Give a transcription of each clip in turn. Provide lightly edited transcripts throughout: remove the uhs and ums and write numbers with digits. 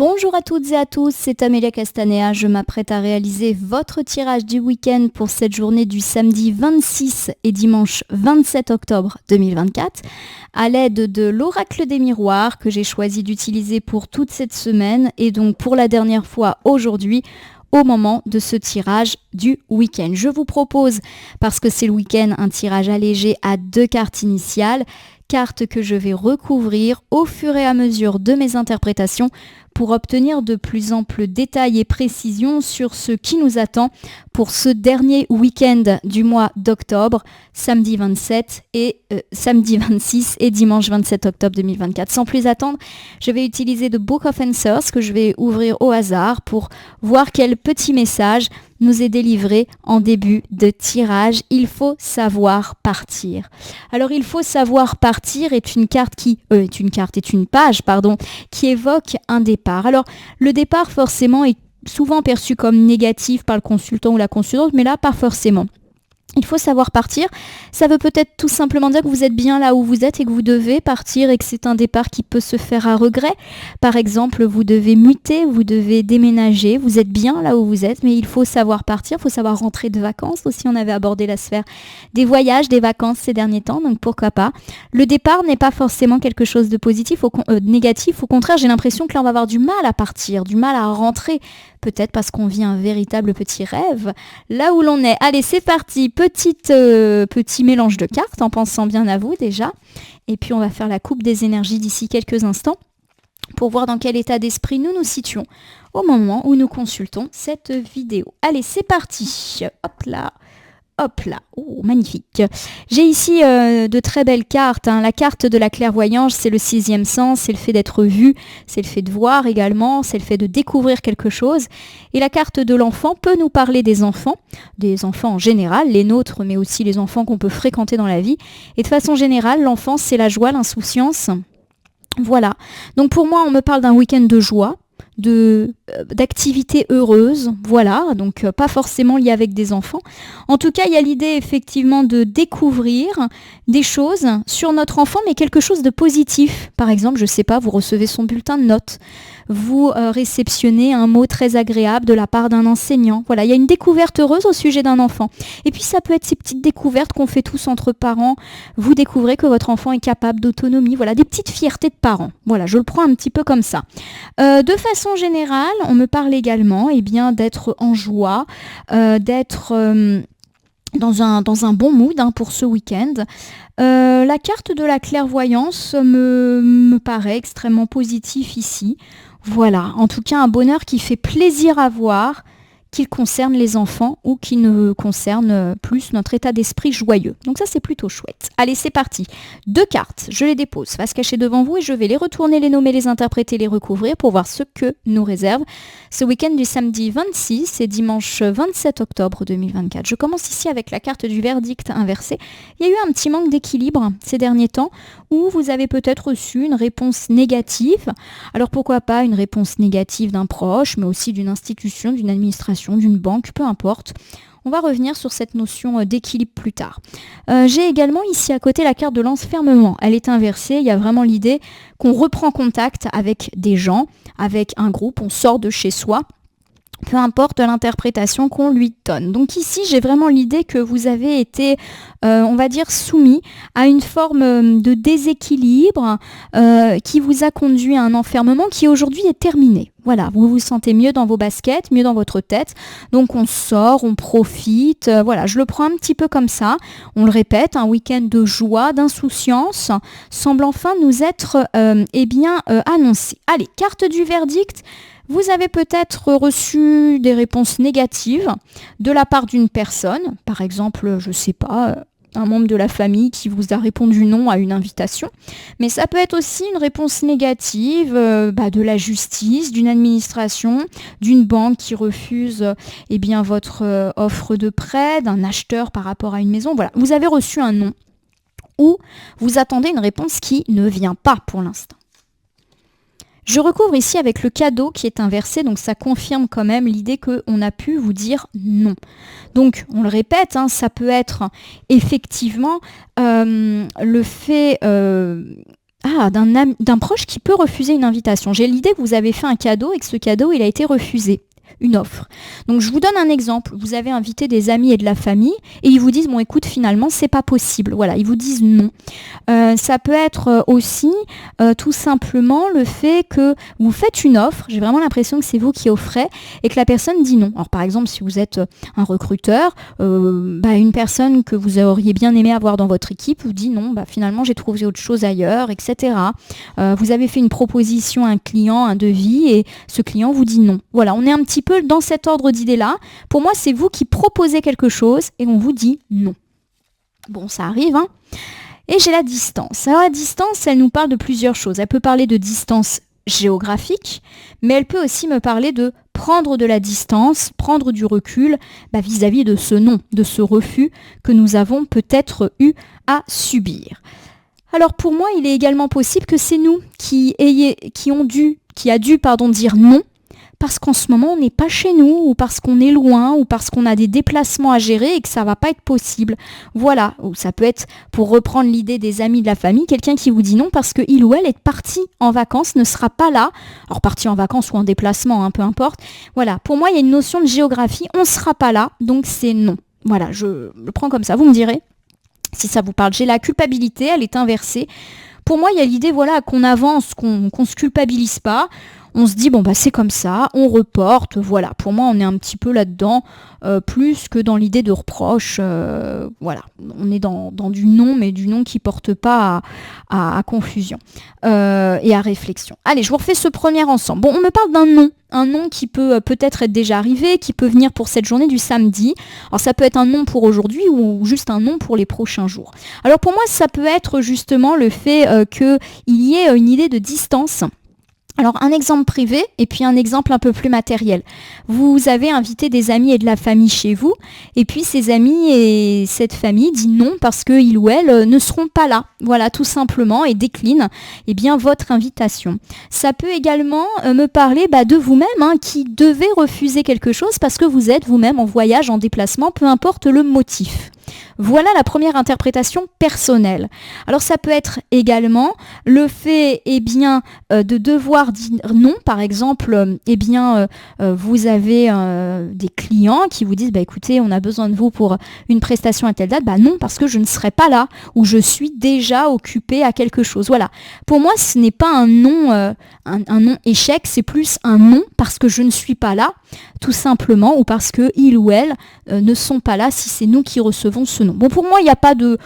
Bonjour à toutes et à tous, c'est Amélia Castanea. Je m'apprête à réaliser votre tirage du week-end pour cette journée du samedi 26 et dimanche 27 octobre 2024 à l'aide de l'oracle des miroirs que j'ai choisi d'utiliser pour toute cette semaine et donc pour la dernière fois aujourd'hui au moment de ce tirage du week-end. Je vous propose, parce que c'est le week-end, un tirage allégé à 2 cartes initiales, cartes que je vais recouvrir au fur et à mesure de mes interprétations pour obtenir de plus amples détails et précisions sur ce qui nous attend pour ce dernier week-end du mois d'octobre, samedi 27 et samedi 26 et dimanche 27 octobre 2024. Sans plus attendre, je vais utiliser The Book of Answers que je vais ouvrir au hasard pour voir quel petit message nous est délivré en début de tirage. Il faut savoir partir. Alors, il faut savoir partir est une page qui évoque un départ. Alors, le départ forcément est souvent perçu comme négatif par le consultant ou la consultante, mais là, pas forcément. Il faut savoir partir. Ça veut peut-être tout simplement dire que vous êtes bien là où vous êtes et que vous devez partir et que c'est un départ qui peut se faire à regret. Par exemple, vous devez muter, vous devez déménager, vous êtes bien là où vous êtes, mais il faut savoir partir, il faut savoir rentrer de vacances. Aussi, on avait abordé la sphère des voyages, des vacances ces derniers temps, donc pourquoi pas. Le départ n'est pas forcément quelque chose de positif, négatif. Au contraire, j'ai l'impression que là, on va avoir du mal à partir, du mal à rentrer. Peut-être parce qu'on vit un véritable petit rêve. Là où l'on est. Allez, c'est parti. Petit mélange de cartes en pensant bien à vous déjà. Et puis, on va faire la coupe des énergies d'ici quelques instants pour voir dans quel état d'esprit nous nous situons au moment où nous consultons cette vidéo. Allez, c'est parti. Hop là. Hop là, oh, magnifique. J'ai ici de très belles cartes. La carte de la clairvoyance, c'est le 6e sens, c'est le fait d'être vu, c'est le fait de voir également, c'est le fait de découvrir quelque chose. Et la carte de l'enfant peut nous parler des enfants en général, les nôtres, mais aussi les enfants qu'on peut fréquenter dans la vie. Et de façon générale, l'enfance, c'est la joie, l'insouciance. Voilà. Donc pour moi, on me parle d'un week-end de joie, d'activités heureuses, voilà, donc pas forcément liées avec des enfants. En tout cas, il y a l'idée effectivement de découvrir des choses sur notre enfant, mais quelque chose de positif. Par exemple, je sais pas, vous recevez son bulletin de notes, vous réceptionnez un mot très agréable de la part d'un enseignant. Voilà, il y a une découverte heureuse au sujet d'un enfant. Et puis ça peut être ces petites découvertes qu'on fait tous entre parents. Vous découvrez que votre enfant est capable d'autonomie. Voilà, des petites fiertés de parents. Voilà, je le prends un petit peu comme ça. De façon générale, on me parle également d'être en joie, d'être dans un bon mood pour ce week-end. La carte de la clairvoyance me paraît extrêmement positive ici. Voilà, en tout cas un bonheur qui fait plaisir à voir, qu'il concerne les enfants ou qui ne concerne plus notre état d'esprit joyeux. Donc ça, c'est plutôt chouette. Allez, c'est parti. 2 cartes, je les dépose face cachée devant vous et je vais les retourner, les nommer, les interpréter, les recouvrir pour voir ce que nous réserve ce week-end du samedi 26 et dimanche 27 octobre 2024. Je commence ici avec la carte du verdict inversé. Il y a eu un petit manque d'équilibre ces derniers temps où vous avez peut-être reçu une réponse négative. Alors pourquoi pas une réponse négative d'un proche, mais aussi d'une institution, d'une administration, d'une banque, peu importe. On va revenir sur cette notion d'équilibre plus tard. J'ai également ici à côté la carte de l'enfermement. Elle est inversée, il y a vraiment l'idée qu'on reprend contact avec des gens, avec un groupe, on sort de chez soi. Peu importe l'interprétation qu'on lui donne. Donc ici, j'ai vraiment l'idée que vous avez été, on va dire, soumis à une forme de déséquilibre qui vous a conduit à un enfermement qui aujourd'hui est terminé. Voilà, vous vous sentez mieux dans vos baskets, mieux dans votre tête. Donc on sort, on profite. Voilà, je le prends un petit peu comme ça. On le répète, un week-end de joie, d'insouciance semble enfin nous être annoncé. Allez, carte du verdict. Vous avez peut-être reçu des réponses négatives de la part d'une personne, par exemple, je ne sais pas, un membre de la famille qui vous a répondu non à une invitation, mais ça peut être aussi une réponse négative de la justice, d'une administration, d'une banque qui refuse votre offre de prêt, d'un acheteur par rapport à une maison. Voilà, vous avez reçu un non ou vous attendez une réponse qui ne vient pas pour l'instant. Je recouvre ici avec le cadeau qui est inversé, donc ça confirme quand même l'idée qu'on a pu vous dire non. Donc, on le répète, ça peut être effectivement le fait d'un proche qui peut refuser une invitation. J'ai l'idée que vous avez fait un cadeau et que ce cadeau, il a été refusé. Une offre. Donc je vous donne un exemple. Vous avez invité des amis et de la famille et ils vous disent bon écoute finalement c'est pas possible. Voilà, ils vous disent non. Ça peut être aussi tout simplement le fait que vous faites une offre. J'ai vraiment l'impression que c'est vous qui offrez et que la personne dit non. Alors par exemple si vous êtes un recruteur, une personne que vous auriez bien aimé avoir dans votre équipe vous dit non, finalement j'ai trouvé autre chose ailleurs, etc. Vous avez fait une proposition à un client, un devis et ce client vous dit non. Voilà, on est un petit peu dans cet ordre d'idées-là. Pour moi, c'est vous qui proposez quelque chose et on vous dit non. Bon, ça arrive, hein. Et j'ai la distance. Alors la distance, elle nous parle de plusieurs choses. Elle peut parler de distance géographique, mais elle peut aussi me parler de prendre de la distance, prendre du recul vis-à-vis de ce non, de ce refus que nous avons peut-être eu à subir. Alors pour moi, il est également possible que c'est nous qui a dû dire non parce qu'en ce moment on n'est pas chez nous ou parce qu'on est loin ou parce qu'on a des déplacements à gérer et que ça va pas être possible. Voilà, ou ça peut être, pour reprendre l'idée des amis de la famille, quelqu'un qui vous dit non parce qu'il ou elle est parti en vacances, ne sera pas là. Alors parti en vacances ou en déplacement, peu importe. Voilà, pour moi il y a une notion de géographie, on ne sera pas là, donc c'est non. Voilà, je le prends comme ça, vous me direz si ça vous parle. J'ai la culpabilité, elle est inversée. Pour moi, il y a l'idée qu'on avance, qu'on se culpabilise pas. On se dit, c'est comme ça, on reporte, voilà. Pour moi, on est un petit peu là-dedans, plus que dans l'idée de reproche. Voilà, on est dans du non, mais du non qui porte pas à confusion et à réflexion. Allez, je vous refais ce premier ensemble. Bon, on me parle d'un non. Un non qui peut peut-être être déjà arrivé, qui peut venir pour cette journée du samedi. Alors ça peut être un non pour aujourd'hui ou juste un non pour les prochains jours. Alors pour moi, ça peut être justement le fait qu'il y ait une idée de distance. Alors un exemple privé et puis un exemple un peu plus matériel. Vous avez invité des amis et de la famille chez vous et puis ces amis et cette famille dit non parce qu'ils ou elles ne seront pas là. Voilà, tout simplement, et déclinent votre invitation. Ça peut également me parler de vous-même qui devez refuser quelque chose parce que vous êtes vous-même en voyage, en déplacement, peu importe le motif. Voilà la première interprétation personnelle. Alors ça peut être également le fait de devoir dire non. Par exemple, vous avez des clients qui vous disent écoutez, on a besoin de vous pour une prestation à telle date. Non, parce que je ne serai pas là ou je suis déjà occupée à quelque chose. Voilà. Pour moi, ce n'est pas un non, un non échec, c'est plus un non parce que je ne suis pas là, tout simplement, ou parce que il ou elle ne sont pas là si c'est nous qui recevons ce nom. Bon, pour moi, il n'y a pas de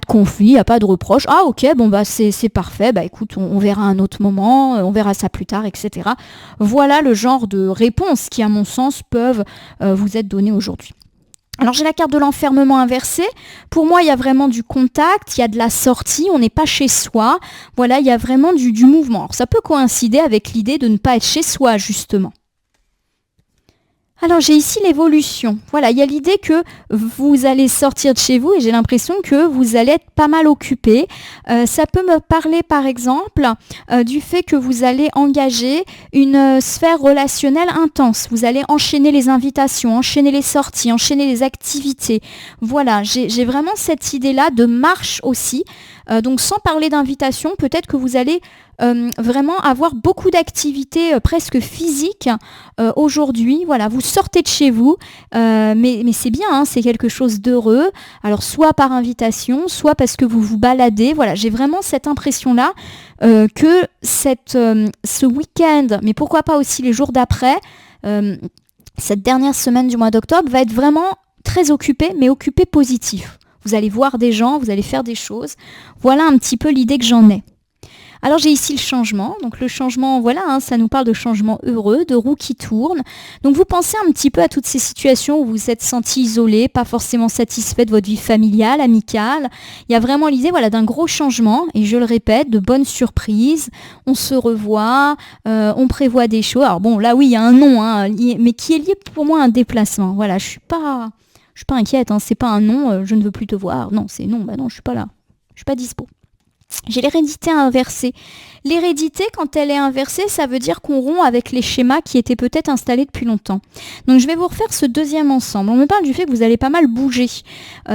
conflit, il n'y a pas de reproche. Ah ok, c'est parfait, écoute, on verra un autre moment, on verra ça plus tard, etc. Voilà le genre de réponses qui, à mon sens, peuvent vous être données aujourd'hui. Alors j'ai la carte de l'enfermement inversée. Pour moi, il y a vraiment du contact, il y a de la sortie, on n'est pas chez soi. Voilà, il y a vraiment du mouvement. Alors ça peut coïncider avec l'idée de ne pas être chez soi, justement. Alors j'ai ici l'évolution. Voilà, il y a l'idée que vous allez sortir de chez vous et j'ai l'impression que vous allez être pas mal occupé. Ça peut me parler par exemple du fait que vous allez engager une sphère relationnelle intense. Vous allez enchaîner les invitations, enchaîner les sorties, enchaîner les activités. Voilà, j'ai vraiment cette idée-là de marche aussi. Donc sans parler d'invitation, peut-être que vous allez vraiment avoir beaucoup d'activités presque physiques aujourd'hui. Voilà, vous sortez de chez vous, mais c'est bien, c'est quelque chose d'heureux. Alors soit par invitation, soit parce que vous vous baladez. Voilà, j'ai vraiment cette impression-là que ce week-end, mais pourquoi pas aussi les jours d'après, cette dernière semaine du mois d'octobre va être vraiment très occupée, mais occupée positif. Vous allez voir des gens, vous allez faire des choses. Voilà un petit peu l'idée que j'en ai. Alors j'ai ici le changement. Donc le changement, ça nous parle de changement heureux, de roue qui tourne. Donc vous pensez un petit peu à toutes ces situations où vous vous êtes senti isolé, pas forcément satisfait de votre vie familiale, amicale. Il y a vraiment l'idée d'un gros changement. Et je le répète, de bonnes surprises. On se revoit, on prévoit des choses. Alors bon, là oui, il y a un non, mais qui est lié pour moi à un déplacement. Voilà, je suis pas inquiète, c'est pas un non, je ne veux plus te voir. Non, c'est non, non, je suis pas là. Je suis pas dispo. J'ai l'hérédité inversée. L'hérédité, quand elle est inversée, ça veut dire qu'on rompt avec les schémas qui étaient peut-être installés depuis longtemps. Donc je vais vous refaire ce deuxième ensemble. On me parle du fait que vous allez pas mal bouger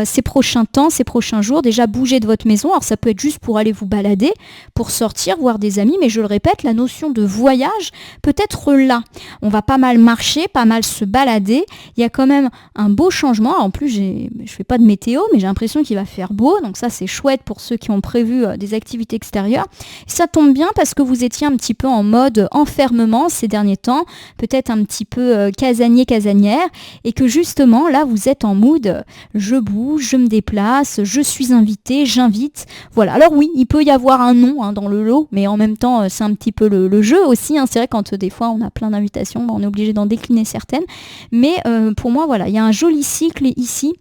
ces prochains temps, ces prochains jours. Déjà bouger de votre maison. Alors ça peut être juste pour aller vous balader, pour sortir, voir des amis. Mais je le répète, la notion de voyage peut être là. On va pas mal marcher, pas mal se balader. Il y a quand même un beau changement. Alors, en plus, je fais pas de météo, mais j'ai l'impression qu'il va faire beau. Donc ça, c'est chouette pour ceux qui ont prévu des activités extérieures. Ça tombe bien parce que vous étiez un petit peu en mode enfermement ces derniers temps, peut-être un petit peu casanière, et que justement là vous êtes en mood je bouge, je me déplace, je suis invité, j'invite. Voilà. Alors oui, il peut y avoir un nom dans le lot, mais en même temps c'est un petit peu le jeu aussi. C'est vrai quand des fois on a plein d'invitations, on est obligé d'en décliner certaines. Mais pour moi voilà, il y a un joli cycle ici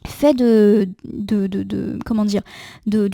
fait de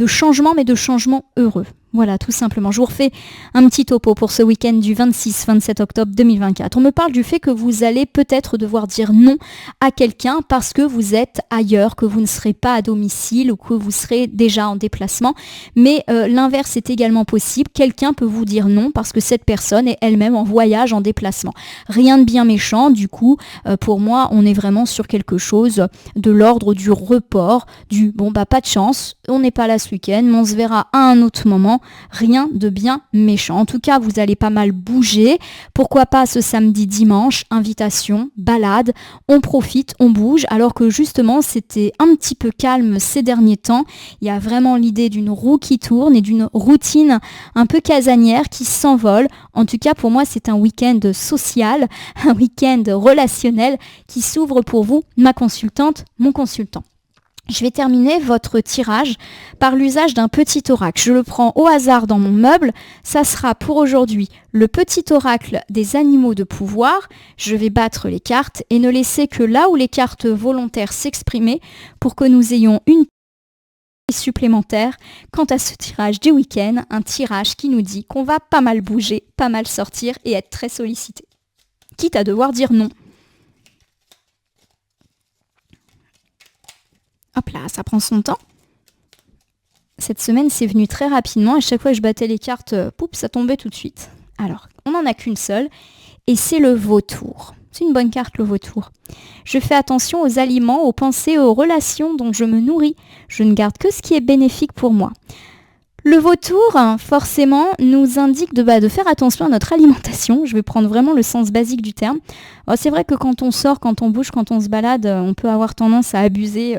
changements, mais de changements heureux. Voilà, tout simplement. Je vous refais un petit topo pour ce week-end du 26-27 octobre 2024. On me parle du fait que vous allez peut-être devoir dire non à quelqu'un parce que vous êtes ailleurs, que vous ne serez pas à domicile ou que vous serez déjà en déplacement. Mais l'inverse est également possible. Quelqu'un peut vous dire non parce que cette personne est elle-même en voyage, en déplacement. Rien de bien méchant. Du coup, pour moi, on est vraiment sur quelque chose de l'ordre du report, du bon bah pas de chance, on n'est pas là ce week-end, mais on se verra à un autre moment. Rien de bien méchant. En tout cas, vous allez pas mal bouger. Pourquoi pas ce samedi, dimanche, invitation, balade, on profite, on bouge, alors que justement, c'était un petit peu calme ces derniers temps. Il y a vraiment l'idée d'une roue qui tourne et d'une routine un peu casanière qui s'envole. En tout cas, pour moi, c'est un week-end social, un week-end relationnel qui s'ouvre pour vous, ma consultante, mon consultant. Je vais terminer votre tirage par l'usage d'un petit oracle. Je le prends au hasard dans mon meuble. Ça sera pour aujourd'hui le petit oracle des animaux de pouvoir. Je vais battre les cartes et ne laisser que là où les cartes volontaires s'exprimer pour que nous ayons une supplémentaire quant à ce tirage du week-end. Un tirage qui nous dit qu'on va pas mal bouger, pas mal sortir et être très sollicité. Quitte à devoir dire non. Hop là, ça prend son temps. Cette semaine, c'est venu très rapidement. À chaque fois que je battais les cartes, ça tombait tout de suite. Alors, on n'en a qu'une seule. Et c'est le vautour. C'est une bonne carte, le vautour. Je fais attention aux aliments, aux pensées, aux relations dont je me nourris. Je ne garde que ce qui est bénéfique pour moi. Le vautour, forcément, nous indique de faire attention à notre alimentation. Je vais prendre vraiment le sens basique du terme. Alors, c'est vrai que quand on sort, quand on bouge, quand on se balade, on peut avoir tendance à abuser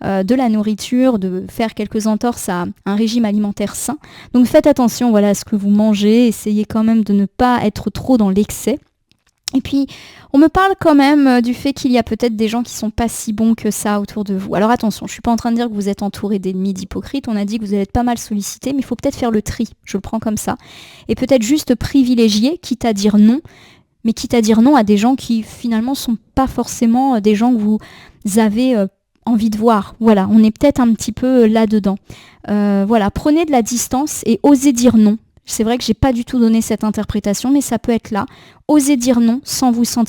de la nourriture, de faire quelques entorses à un régime alimentaire sain. Donc faites attention à ce que vous mangez. Essayez quand même de ne pas être trop dans l'excès. Et puis, on me parle quand même du fait qu'il y a peut-être des gens qui sont pas si bons que ça autour de vous. Alors attention, je suis pas en train de dire que vous êtes entouré d'ennemis, d'hypocrites. On a dit que vous allez être pas mal sollicité, mais il faut peut-être faire le tri. Je le prends comme ça. Et peut-être juste privilégier, quitte à dire non, mais quitte à dire non à des gens qui finalement sont pas forcément des gens que vous avez envie de voir. Voilà, on est peut-être un petit peu là-dedans. Voilà, prenez de la distance et osez dire non. C'est vrai que j'ai pas du tout donné cette interprétation, mais ça peut être là. Osez dire non sans vous sentir